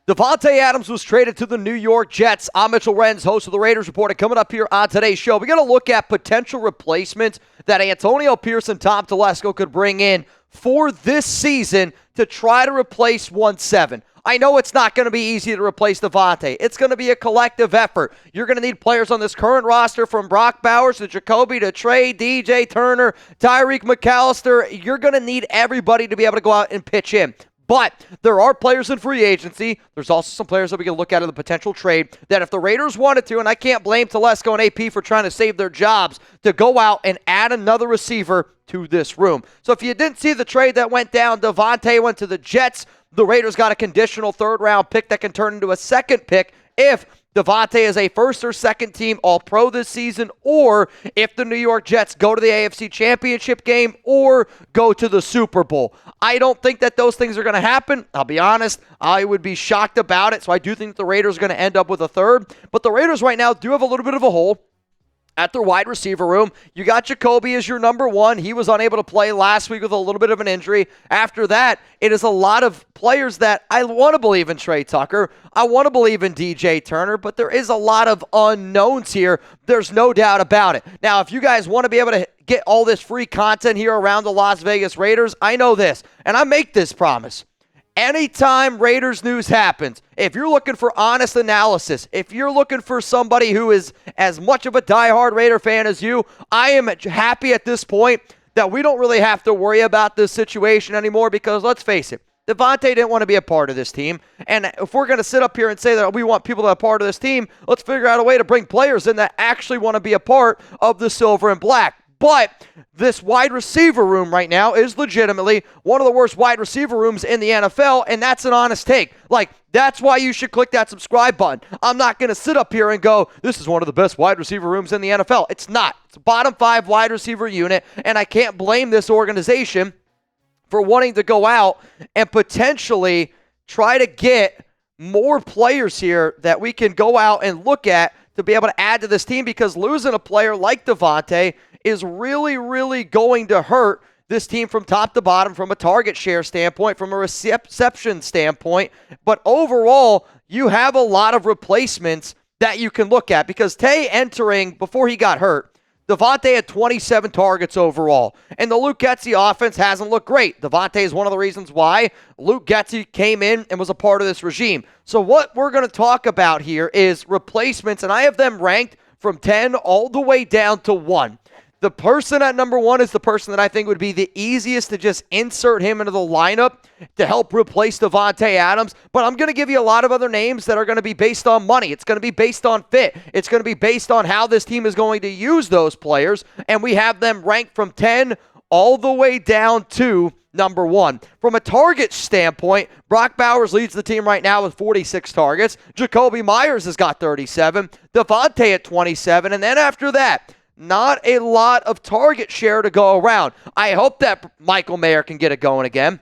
Davante Adams was traded to the New York Jets. I'm Mitchell Renz, host of the Raiders Report, and coming up here on today's show, we're going to look at potential replacements that Antonio Pierce and Tom Telesco could bring in for this season to try to replace 1-7. I know it's not going to be easy to replace Davante. It's going to be a collective effort. You're going to need players on this current roster from Brock Bowers to Jacoby to Trey, DJ Turner, Tyreek McAllister. You're going to need everybody to be able to go out and pitch in. But there are players in free agency. There's also some players that we can look at in the potential trade that if the Raiders wanted to, and I can't blame Telesco and AP for trying to save their jobs, to go out and add another receiver to this room. So if you didn't see the trade that went down, Davante went to the Jets. The Raiders got a conditional third-round pick that can turn into a second pick if Davante is a first or second team All-Pro this season, or if the New York Jets go to the AFC Championship game or go to the Super Bowl. I don't think that those things are going to happen. I'll be honest, I would be shocked about it, so I do think the Raiders are going to end up with a third. But the Raiders right now do have a little bit of a hole at their wide receiver room. You got Jacoby as your number one. He was unable to play last week with a little bit of an injury. After that, it is a lot of players that I want to believe in. Trey Tucker. I want to believe in DJ Turner, but there is a lot of unknowns here. There's no doubt about it. Now, if you guys want to be able to get all this free content here around the Las Vegas Raiders, I know this, and I make this promise. Anytime Raiders news happens, if you're looking for honest analysis, if you're looking for somebody who is as much of a diehard Raider fan as you, I am happy at this point that we don't really have to worry about this situation anymore because, let's face it, Davante didn't want to be a part of this team. And if we're going to sit up here and say that we want people to be a part of this team, let's figure out a way to bring players in that actually want to be a part of the silver and black. But this wide receiver room right now is legitimately one of the worst wide receiver rooms in the NFL, and that's an honest take. Like, that's why you should click that subscribe button. I'm not going to sit up here and go, this is one of the best wide receiver rooms in the NFL. It's not. It's a bottom 5 wide receiver unit, and I can't blame this organization for wanting to go out and potentially try to get more players here that we can go out and look at to be able to add to this team, because losing a player like Davante is really, really going to hurt this team from top to bottom, from a target share standpoint, from a reception standpoint. But overall, you have a lot of replacements that you can look at, because Tay entering before he got hurt, Davante had 27 targets overall, and the Luke Getsy offense hasn't looked great. Davante is one of the reasons why Luke Getsy came in and was a part of this regime. So what we're going to talk about here is replacements, and I have them ranked from 10 all the way down to 1. The person at number 1 is the person that I think would be the easiest to just insert him into the lineup to help replace Davante Adams. But I'm going to give you a lot of other names that are going to be based on money. It's going to be based on fit. It's going to be based on how this team is going to use those players. And we have them ranked from 10 all the way down to number 1. From a target standpoint, Brock Bowers leads the team right now with 46 targets. Jacoby Myers has got 37. Davante at 27. And then after that, not a lot of target share to go around. I hope that Michael Mayer can get it going again.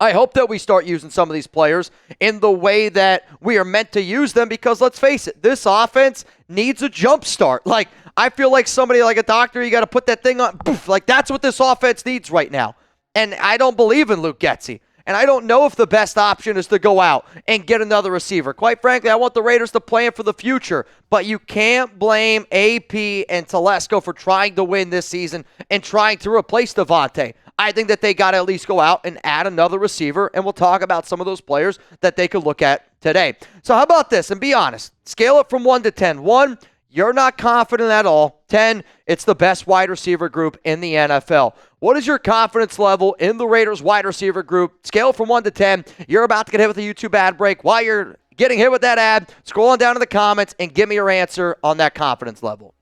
I hope that we start using some of these players in the way that we are meant to use them, because let's face it, this offense needs a jump start. Like, I feel like somebody like a doctor, you got to put that thing on. Poof, like, that's what this offense needs right now. And I don't believe in Luke Getsy. And I don't know if the best option is to go out and get another receiver. Quite frankly, I want the Raiders to plan for the future. But you can't blame AP and Telesco for trying to win this season and trying to replace Davante. I think that they got to at least go out and add another receiver, and we'll talk about some of those players that they could look at today. So how about this? And be honest. Scale it from 1 to 10. 1, you're not confident at all. 10, it's the best wide receiver group in the NFL. What is your confidence level in the Raiders wide receiver group? Scale from 1 to 10. You're about to get hit with a YouTube ad break. While you're getting hit with that ad, scroll on down to the comments and give me your answer on that confidence level.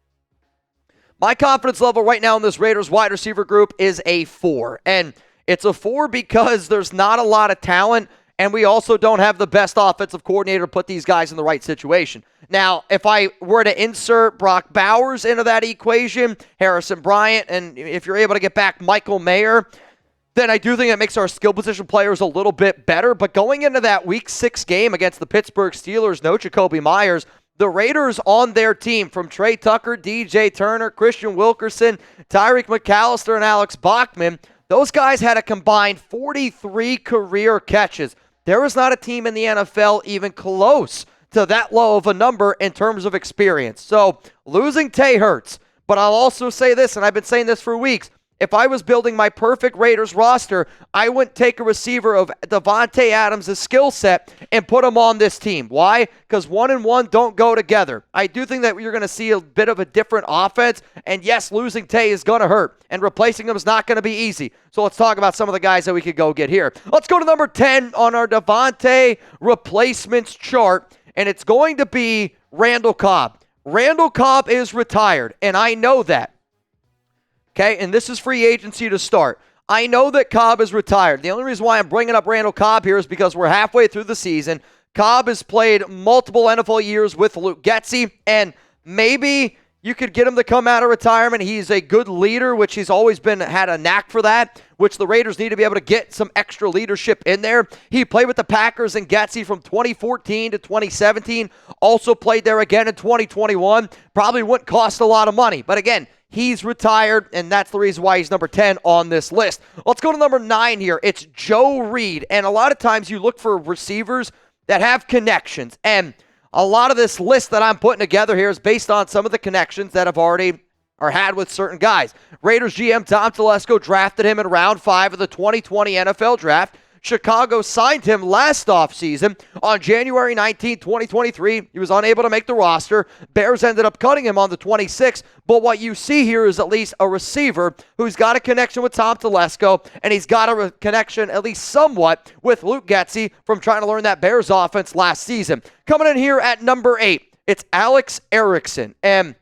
My confidence level right now in this Raiders wide receiver group is a 4. And it's a 4 because there's not a lot of talent, and we also don't have the best offensive coordinator to put these guys in the right situation. Now, if I were to insert Brock Bowers into that equation, Harrison Bryant, and if you're able to get back Michael Mayer, then I do think it makes our skill position players a little bit better. But going into that Week 6 game against the Pittsburgh Steelers, no Jacoby Myers, the Raiders on their team, from Trey Tucker, DJ Turner, Christian Wilkerson, Tyreek McAllister, and Alex Bachman, those guys had a combined 43 career catches. There is not a team in the NFL even close to that low of a number in terms of experience. So losing Tay hurts. But I'll also say this, and I've been saying this for weeks. If I was building my perfect Raiders roster, I wouldn't take a receiver of Davante Adams' skill set and put him on this team. Why? Because 1 and 1 don't go together. I do think that you're going to see a bit of a different offense. And yes, losing Tay is going to hurt. And replacing him is not going to be easy. So let's talk about some of the guys that we could go get here. Let's go to number 10 on our Davante replacements chart. And it's going to be Randall Cobb. Randall Cobb is retired, and I know that. Okay, and this is free agency to start. I know that Cobb is retired. The only reason why I'm bringing up Randall Cobb here is because we're halfway through the season. Cobb has played multiple NFL years with Luke Getsy, and maybe you could get him to come out of retirement. He's a good leader, which he's always had a knack for that, which the Raiders need to be able to get some extra leadership in there. He played with the Packers and Getsy from 2014 to 2017. Also played there again in 2021. Probably wouldn't cost a lot of money. But again, he's retired, and that's the reason why he's number 10 on this list. Let's go to number 9 here. It's Joe Reed. And a lot of times you look for receivers that have connections. And a lot of this list that I'm putting together here is based on some of the connections that have already or had with certain guys. Raiders GM Tom Telesco drafted him in round 5 of the 2020 NFL Draft. Chicago signed him last offseason. On January 19, 2023, he was unable to make the roster. Bears ended up cutting him on the 26th, but what you see here is at least a receiver who's got a connection with Tom Telesco, and he's got a connection, at least somewhat, with Luke Getsy from trying to learn that Bears offense last season. Coming in here at number 8, it's Alex Erickson. And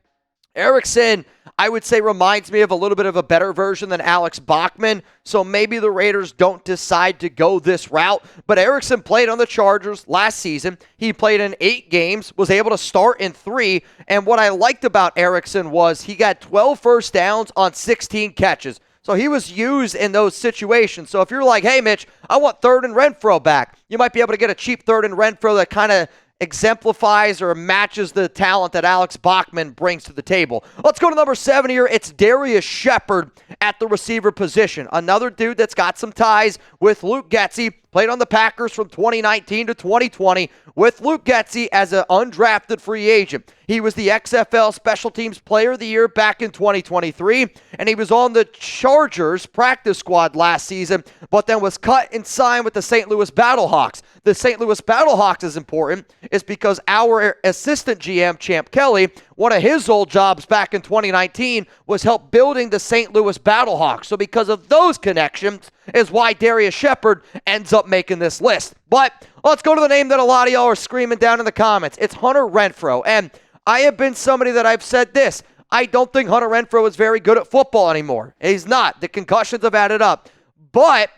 Erickson, I would say, reminds me of a little bit of a better version than Alex Bachman, so maybe the Raiders don't decide to go this route. But Erickson played on the Chargers last season. He played in 8 games, was able to start in 3, and what I liked about Erickson was he got 12 first downs on 16 catches. So he was used in those situations. So if you're like, hey, Mitch, I want 3rd and Renfrow back, you might be able to get a cheap 3rd and Renfrow that kind of exemplifies or matches the talent that Alex Bachman brings to the table. Let's go to number 7 here. It's Darrius Shepherd at the receiver position. Another dude that's got some ties with Luke Getsy. Played on the Packers from 2019 to 2020 with Luke Getsy as an undrafted free agent. He was the XFL Special Teams Player of the Year back in 2023, and he was on the Chargers practice squad last season, but then was cut and signed with the St. Louis Battlehawks. The St. Louis Battlehawks is important is because our assistant GM, Champ Kelly, one of his old jobs back in 2019 was help building the St. Louis Battlehawks. So because of those connections is why Darrius Shepherd ends up making this list. But let's go to the name that a lot of y'all are screaming down in the comments. It's Hunter Renfrow. And I have been somebody that I've said this. I don't think Hunter Renfrow is very good at football anymore. He's not. The concussions have added up. But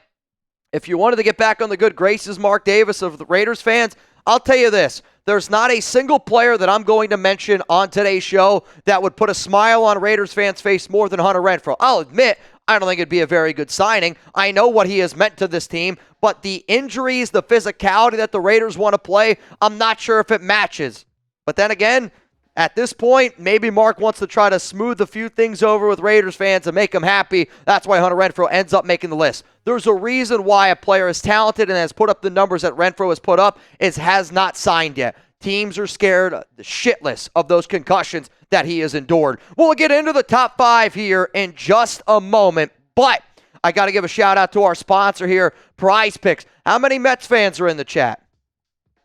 if you wanted to get back on the good graces, Mark Davis, of the Raiders fans, I'll tell you this. There's not a single player that I'm going to mention on today's show that would put a smile on Raiders fans' face more than Hunter Renfrow. I'll admit, I don't think it'd be a very good signing. I know what he has meant to this team, but the injuries, the physicality that the Raiders want to play, I'm not sure if it matches. But then again, at this point, maybe Mark wants to try to smooth a few things over with Raiders fans and make them happy. That's why Hunter Renfrow ends up making the list. There's a reason why a player is talented and has put up the numbers that Renfrow has put up has not signed yet. Teams are scared shitless of those concussions that he has endured. We'll get into the top 5 here in just a moment, but I got to give a shout out to our sponsor here, Prize Picks. How many Mets fans are in the chat?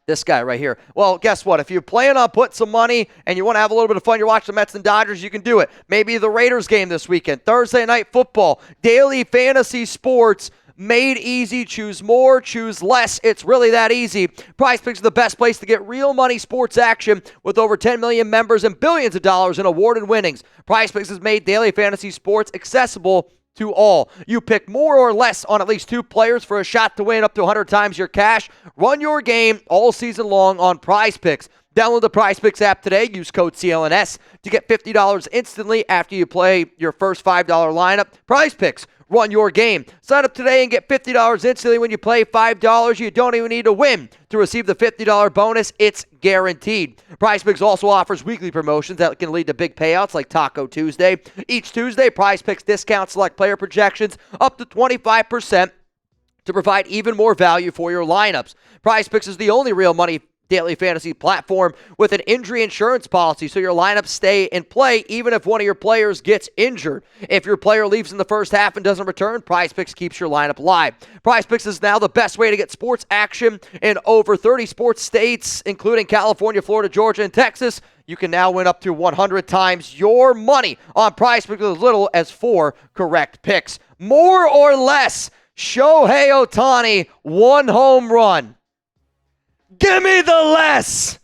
This guy right here. Well, guess what? If you plan on putting some money and you want to have a little bit of fun, you're watching the Mets and Dodgers, you can do it. Maybe the Raiders game this weekend, Thursday Night Football, daily fantasy sports, made easy. Choose more, choose less. It's really that easy. Prize Picks is the best place to get real money sports action with over 10 million members and billions of dollars in award and winnings. Prize Picks has made daily fantasy sports accessible to all. You pick more or less on at least 2 players for a shot to win up to 100 times your cash. Run your game all season long on Prize Picks. Download the Prize Picks app today. Use code CLNS to get $50 instantly after you play your first $5 lineup. Prize Picks. Run your game. Sign up today and get $50 instantly when you play $5. You don't even need to win to receive the $50 bonus. It's guaranteed. Prize Picks also offers weekly promotions that can lead to big payouts like Taco Tuesday. Each Tuesday, Prize Picks discounts select player projections up to 25%. to provide even more value for your lineups. PrizePicks is the only real money daily fantasy platform with an injury insurance policy, so your lineups stay in play even if one of your players gets injured. If your player leaves in the first half and doesn't return, PrizePicks keeps your lineup live. PrizePicks is now the best way to get sports action in over 30 sports states, including California, Florida, Georgia, and Texas. You can now win up to 100 times your money on PrizePicks with as little as 4 correct picks. More or less, Shohei Ohtani, 1 home run. Give me the less.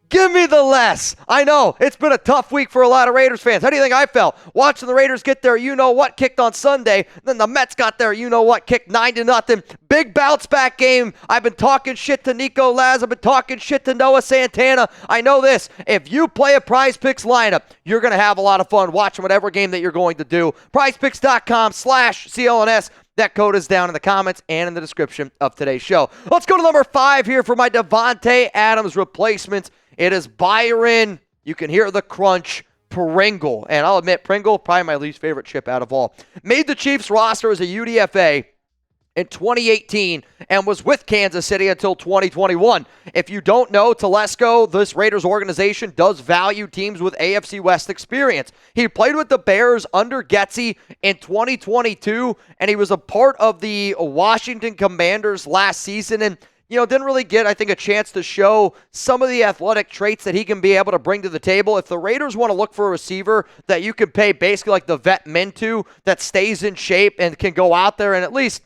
Give me the less. I know, it's been a tough week for a lot of Raiders fans. How do you think I felt? Watching the Raiders get their you-know-what kicked on Sunday, then the Mets got their you-know-what kicked 9-0. Big bounce-back game. I've been talking shit to Nico Laz. I've been talking shit to Noah Santana. I know this. If you play a PrizePicks lineup, you're going to have a lot of fun watching whatever game that you're going to do. PrizePicks.com/CLNS. That code is down in the comments and in the description of today's show. Let's go to number 5 here for my Davante Adams replacement. It is Byron, you can hear the crunch, Pringle. And I'll admit, Pringle, probably my least favorite chip out of all. Made the Chiefs roster as a UDFA in 2018 and was with Kansas City until 2021. If you don't know, Telesco, this Raiders organization, does value teams with AFC West experience. He played with the Bears under Getsy in 2022, and he was a part of the Washington Commanders last season, and didn't really get, I think, a chance to show some of the athletic traits that he can be able to bring to the table. If the Raiders want to look for a receiver that you can pay basically like the vet Mintu that stays in shape and can go out there and at least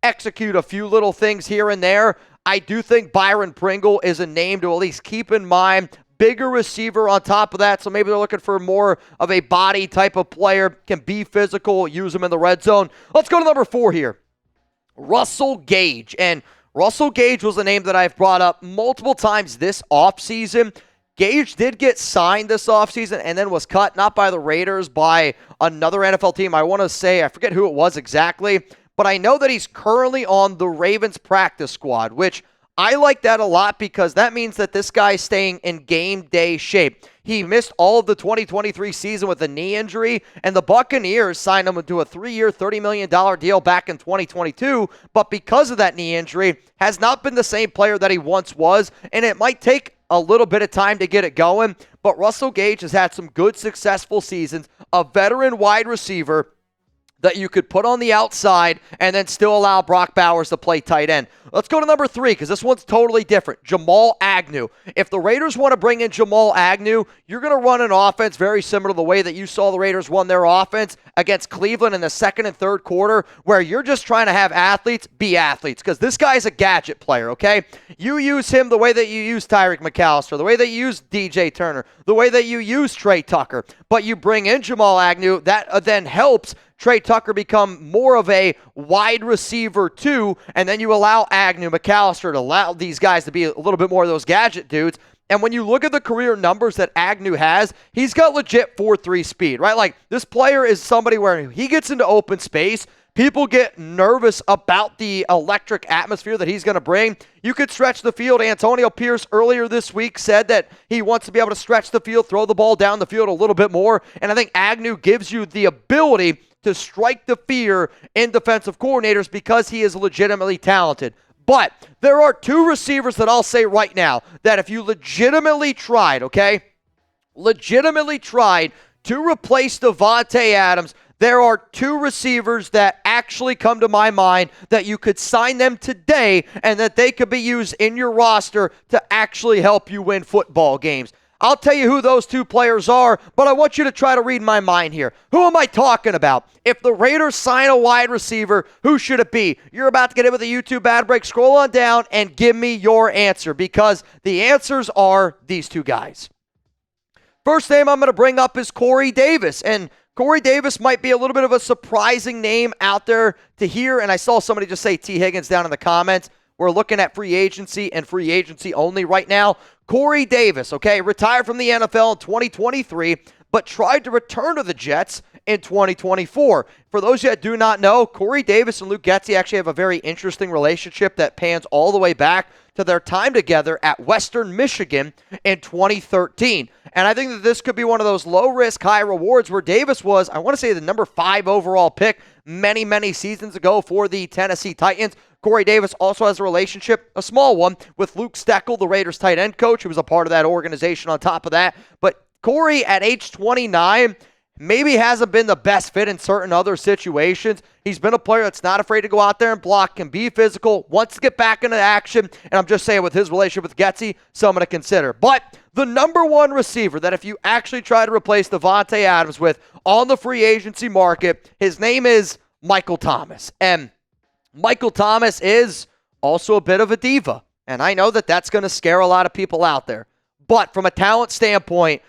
execute a few little things here and there, I do think Byron Pringle is a name to at least keep in mind. Bigger receiver on top of that, so maybe they're looking for more of a body type of player, can be physical, use him in the red zone. Let's go to number 4 here. Russell Gage. And Russell Gage was a name that I've brought up multiple times this offseason. Gage did get signed this offseason and then was cut, not by the Raiders, by another NFL team. I want to say, I forget who it was exactly, but I know that he's currently on the Ravens practice squad, which I like that a lot because that means that this guy's staying in game day shape. He missed all of the 2023 season with a knee injury, and the Buccaneers signed him to a 3-year, $30 million deal back in 2022, but because of that knee injury, has not been the same player that he once was, and it might take a little bit of time to get it going, but Russell Gage has had some good, successful seasons, a veteran wide receiver that you could put on the outside and then still allow Brock Bowers to play tight end. Let's go to number 3 because this one's totally different. Jamal Agnew. If the Raiders want to bring in Jamal Agnew, you're going to run an offense very similar to the way that you saw the Raiders run their offense against Cleveland in the second and third quarter, where you're just trying to have athletes be athletes because this guy's a gadget player, okay? You use him the way that you use Tyreek McAllister, the way that you use DJ Turner, the way that you use Trey Tucker, but you bring in Jamal Agnew, that then helps Trey Tucker become more of a wide receiver too, and then you allow Agnew, McAllister to allow these guys to be a little bit more of those gadget dudes. And when you look at the career numbers that Agnew has, he's got legit 4.3 speed, right? Like, this player is somebody where he gets into open space, people get nervous about the electric atmosphere that he's going to bring. You could stretch the field. Antonio Pierce earlier this week said that he wants to be able to stretch the field, throw the ball down the field a little bit more. And I think Agnew gives you the ability to strike the fear in defensive coordinators because he is legitimately talented. But there are 2 receivers that I'll say right now that if you legitimately tried to replace Davante Adams, there are 2 receivers that actually come to my mind that you could sign them today and that they could be used in your roster to actually help you win football games. I'll tell you who those 2 players are, but I want you to try to read my mind here. Who am I talking about? If the Raiders sign a wide receiver, who should it be? You're about to get in with a YouTube ad break. Scroll on down and give me your answer because the answers are these 2 guys. First name I'm going to bring up is Corey Davis, and Corey Davis might be a little bit of a surprising name out there to hear, and I saw somebody just say T. Higgins down in the comments. We're looking at free agency and free agency only right now. Corey Davis, okay, retired from the NFL in 2023, but tried to return to the Jets in 2024. For those that do not know, Corey Davis and Luke Getsy actually have a very interesting relationship that pans all the way back to their time together at Western Michigan in 2013. And I think that this could be one of those low-risk, high rewards where Davis was, I want to say, the number 5 overall pick many, many seasons ago for the Tennessee Titans. Corey Davis also has a relationship, a small one, with Luke Steckel, the Raiders tight end coach, who was a part of that organization on top of that. But Corey, at age 29, maybe hasn't been the best fit in certain other situations. He's been a player that's not afraid to go out there and block, can be physical, wants to get back into action, and I'm just saying with his relationship with Getsy, someone to consider. But the number one receiver that if you actually try to replace Davante Adams with on the free agency market, his name is Michael Thomas. And Michael Thomas is also a bit of a diva, and I know that that's going to scare a lot of people out there. But from a talent standpoint,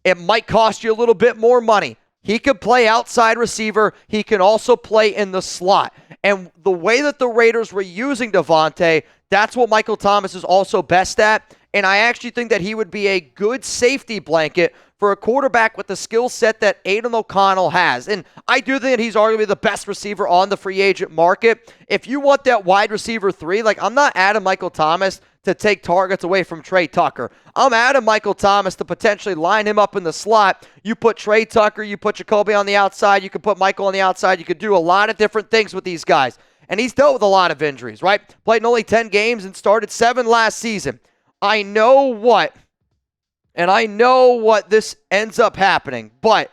it might cost you a little bit more money. He could play outside receiver. He can also play in the slot. And the way that the Raiders were using Davante, that's what Michael Thomas is also best at. And I actually think that he would be a good safety blanket for a quarterback with the skill set that Aiden O'Connell has. And I do think that he's arguably the best receiver on the free agent market. If you want that wide receiver 3, like I'm not adding Michael Thomas to take targets away from Trey Tucker. I'm adding Michael Thomas to potentially line him up in the slot. You put Trey Tucker, you put Jacoby on the outside, you can put Michael on the outside. You could do a lot of different things with these guys. And he's dealt with a lot of injuries, right? Played in only 10 games and started 7 last season. I know what this ends up happening, but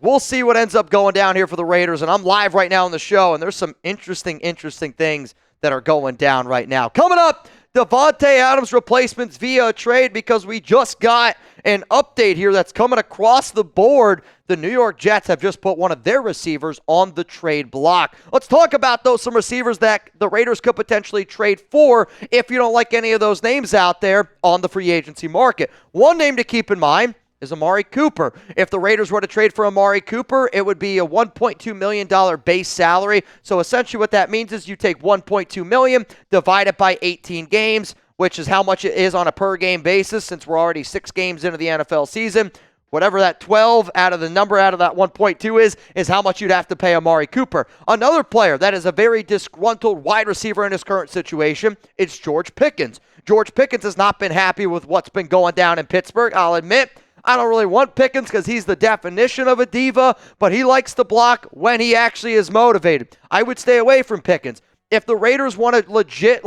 we'll see what ends up going down here for the Raiders. And I'm live right now on the show, and there's some interesting things that are going down right now. Coming up, Davante Adams replacements via trade, because we just got an update here that's coming across the board. The New York Jets have just put one of their receivers on the trade block. Let's talk about some receivers that the Raiders could potentially trade for if you don't like any of those names out there on the free agency market. One name to keep in mind is Amari Cooper. If the Raiders were to trade for Amari Cooper, it would be a $1.2 million base salary. So essentially what that means is you take $1.2 million, divide it by 18 games, which is how much it is on a per-game basis since we're already 6 games into the NFL season. Whatever that 12 out of that 1.2 is how much you'd have to pay Amari Cooper. Another player that is a very disgruntled wide receiver in his current situation is George Pickens. George Pickens has not been happy with what's been going down in Pittsburgh. I'll admit, I don't really want Pickens because he's the definition of a diva, but he likes to block when he actually is motivated. I would stay away from Pickens. If the Raiders want to legit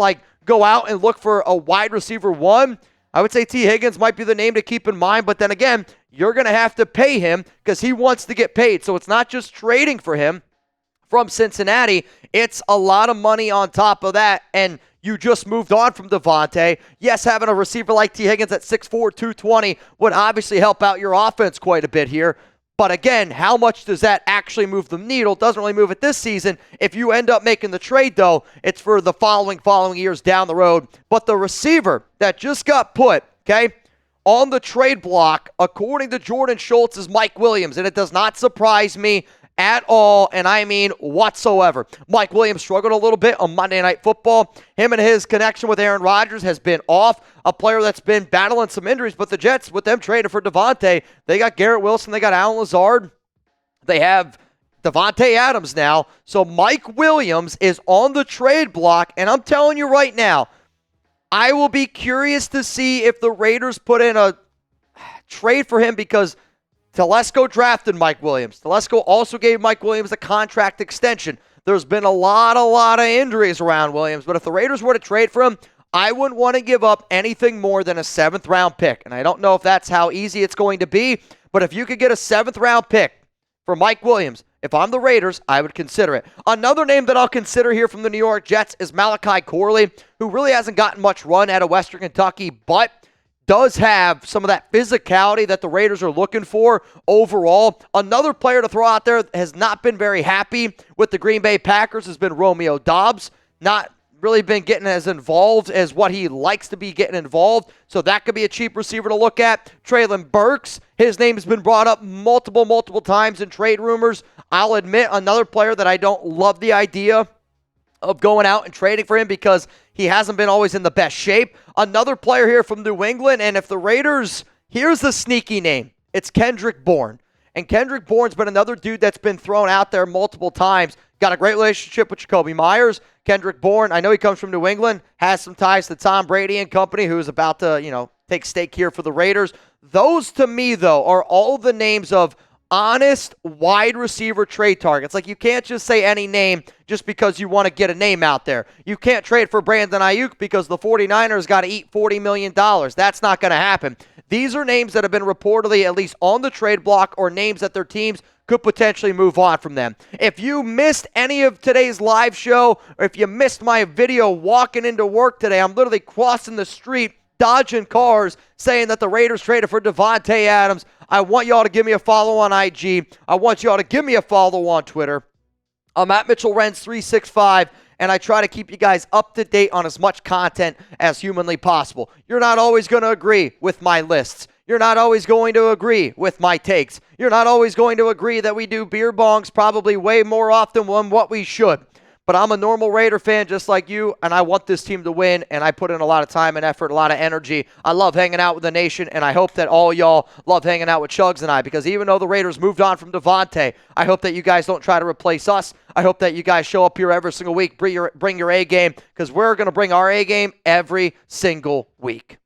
go out and look for a wide receiver 1, I would say T. Higgins might be the name to keep in mind, but then again, you're going to have to pay him because he wants to get paid. So it's not just trading for him from Cincinnati. It's a lot of money on top of that, and you just moved on from Davante. Yes, having a receiver like T. Higgins at 6'4", 220 would obviously help out your offense quite a bit here. But again, how much does that actually move the needle? Doesn't really move it this season. If you end up making the trade, though, it's for the following years down the road. But the receiver that just got put, on the trade block, according to Jordan Schultz, is Mike Williams. And it does not surprise me at all, and I mean whatsoever. Mike Williams struggled a little bit on Monday Night Football. Him and his connection with Aaron Rodgers has been off. A player that's been battling some injuries, but the Jets, with them trading for Davante, they got Garrett Wilson, they got Allen Lazard, they have Davante Adams now. So Mike Williams is on the trade block, and I'm telling you right now, I will be curious to see if the Raiders put in a trade for him, because Telesco drafted Mike Williams. Telesco also gave Mike Williams a contract extension. There's been a lot of injuries around Williams, but if the Raiders were to trade for him, I wouldn't want to give up anything more than a 7th-round pick. And I don't know if that's how easy it's going to be, but if you could get a 7th-round pick for Mike Williams, if I'm the Raiders, I would consider it. Another name that I'll consider here from the New York Jets is Malachi Corley, who really hasn't gotten much run out of Western Kentucky, but does have some of that physicality that the Raiders are looking for overall. Another player to throw out there that has not been very happy with the Green Bay Packers has been Romeo Dubbs. Not really been getting as involved as what he likes to be getting involved, so that could be a cheap receiver to look at. Treylon Burks, his name has been brought up multiple times in trade rumors. I'll admit, another player that I don't love the idea of going out and trading for him because he hasn't been always in the best shape. Another player here from New England, and if the Raiders, here's the sneaky name. It's Kendrick Bourne. And Kendrick Bourne's been another dude that's been thrown out there multiple times. Got a great relationship with Jacoby Myers. Kendrick Bourne, I know he comes from New England, has some ties to Tom Brady and company, who's about to, take stake here for the Raiders. Those, to me, though, are all the names of honest wide receiver trade targets. Like, you can't just say any name just because you want to get a name out there. You can't trade for Brandon Ayuk because the 49ers got to eat $40 million. That's not going to happen. These are names that have been reportedly at least on the trade block, or names that their teams could potentially move on from them. If you missed any of today's live show, or if you missed my video walking into work today, I'm literally crossing the street, dodging cars, saying that the Raiders traded for Davante Adams. I want y'all to give me a follow on IG. I want y'all to give me a follow on Twitter. I'm at Mitchell Renz 365, and I try to keep you guys up to date on as much content as humanly possible. You're not always going to agree with my lists. You're not always going to agree with my takes. You're not always going to agree that we do beer bongs probably way more often than what we should. But I'm a normal Raider fan just like you, and I want this team to win, and I put in a lot of time and effort, a lot of energy. I love hanging out with the nation, and I hope that all y'all love hanging out with Chugs and I, because even though the Raiders moved on from Davante, I hope that you guys don't try to replace us. I hope that you guys show up here every single week, bring your A game, because we're going to bring our A game every single week.